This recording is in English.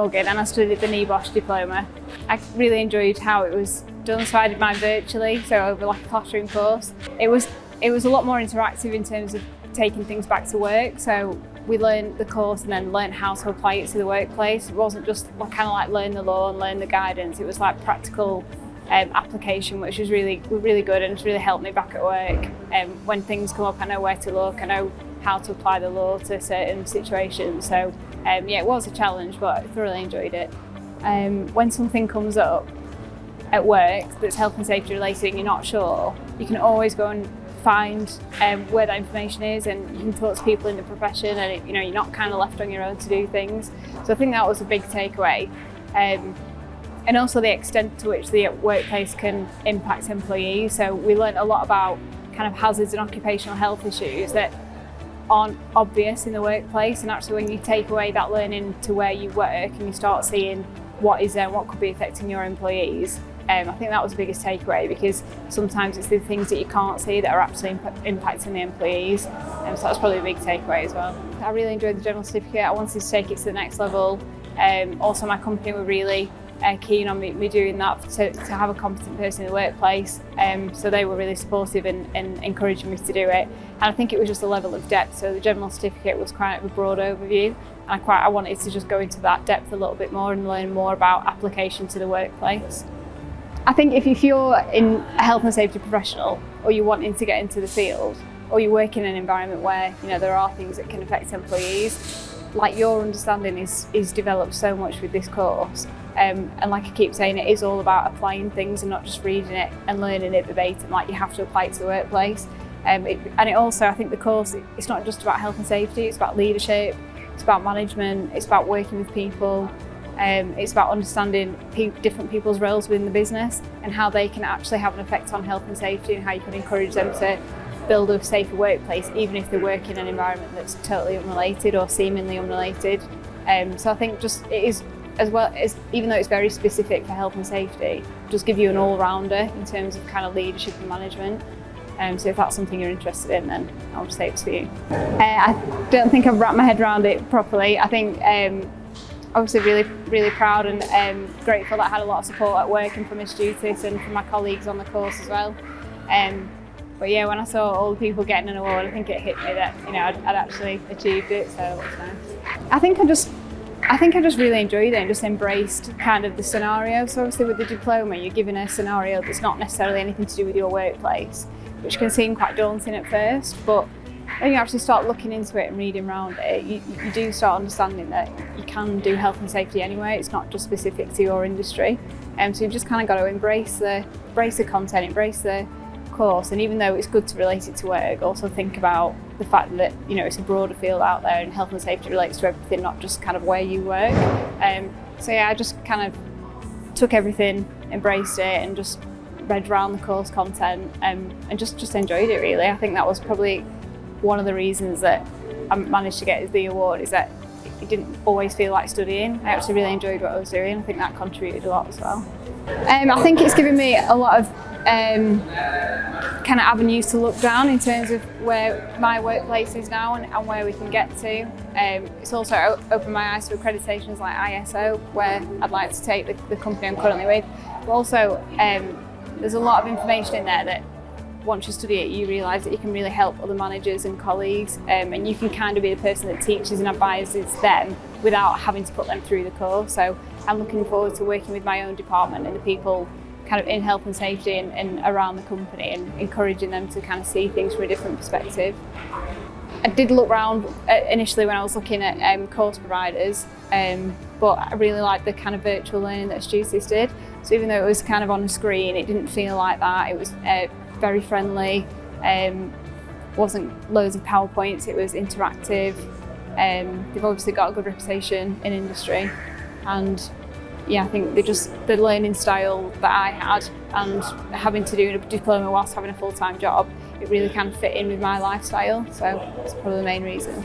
Morgan and I studied the NEBOSH Diploma. I really enjoyed how it was done, so I did mine virtually, so over like a classroom course. It was a lot more interactive in terms of taking things back to work, so we learned the course and then learned how to apply it to the workplace. It wasn't just kind of like learn the law and learn the guidance, it was like practical application, which was really good, and it's really helped me back at work. When things come up, I know where to look, I know how to apply the law to certain situations. So yeah, it was a challenge, but I thoroughly enjoyed it. When something comes up at work that's health and safety related and you're not sure, you can always go and find where that information is, and you can talk to people in the profession, and you're not kind of left on your own to do things. So I think that was a big takeaway. And also the extent to which the workplace can impact employees. So we learned a lot about kind of hazards and occupational health issues that aren't obvious in the workplace, and actually when you take away that learning to where you work and you start seeing what is there and what could be affecting your employees, I think that was the biggest takeaway, because sometimes it's the things that you can't see that are actually impacting the employees. So that's probably a big takeaway as well. I really enjoyed the general certificate. I wanted to take it to the next level. Also my company were really keen on me doing that, to have a competent person in the workplace, so they were really supportive and encouraging me to do it. And I think it was just a level of depth, so the general certificate was quite a broad overview, and I wanted to just go into that depth a little bit more and learn more about application to the workplace. I think if you're in a health and safety professional, or you're wanting to get into the field, or you work in an environment where there are things that can affect employees, like your understanding is developed so much with this course. And like I keep saying, it is all about applying things and not just reading it and learning it verbatim. Like, you have to apply it to the workplace. And it also, I think the course, it's not just about health and safety, it's about leadership, it's about management, it's about working with people. It's about understanding different people's roles within the business and how they can actually have an effect on health and safety, and how you can encourage them to build a safer workplace, even if they work in an environment that's totally unrelated or seemingly unrelated. So I think just it is, as well as, even though it's very specific for health and safety, just give you an all-rounder in terms of kind of leadership and management. So if that's something you're interested in, then I'll just say it to you. I don't think I've wrapped my head around it properly. I think obviously really proud and grateful that I had a lot of support at work and from Astutis and from my colleagues on the course as well. But yeah, when I saw all the people getting an award, I think it hit me that I'd actually achieved it, so it was nice. I think I just really enjoyed it and just embraced kind of the scenario. So obviously with the diploma, you're given a scenario that's not necessarily anything to do with your workplace, which can seem quite daunting at first, but when you actually start looking into it and reading around it, you do start understanding that you can do health and safety anyway. It's not just specific to your industry. So you've just kind of got to embrace the content, embrace the course, and even though it's good to relate it to work, also think about the fact that it's a broader field out there, and health and safety relates to everything, not just kind of where you work. So yeah, I just kind of took everything, embraced it, and just read around the course content, and just enjoyed it really. I think that was probably one of the reasons that I managed to get the award, is that it didn't always feel like studying. I actually really enjoyed what I was doing. I think that contributed a lot as well. I think it's given me a lot of kind of avenues to look down in terms of where my workplace is now and where we can get to. It's also opened my eyes to accreditations like ISO, where I'd like to take the company I'm currently with. But also, there's a lot of information in there that once you study it, you realise that you can really help other managers and colleagues, and you can kind of be the person that teaches and advises them without having to put them through the course. So I'm looking forward to working with my own department and the people kind of in health and safety and around the company, and encouraging them to kind of see things from a different perspective. I did look around initially when I was looking at course providers, but I really liked the kind of virtual learning that Astutis did. So even though it was kind of on a screen, it didn't feel like that. It was very friendly, wasn't loads of PowerPoints, it was interactive. They've obviously got a good reputation in industry, and yeah, I think the learning style that I had, and having to do a diploma whilst having a full-time job, it really kind of fit in with my lifestyle, so that's probably the main reason.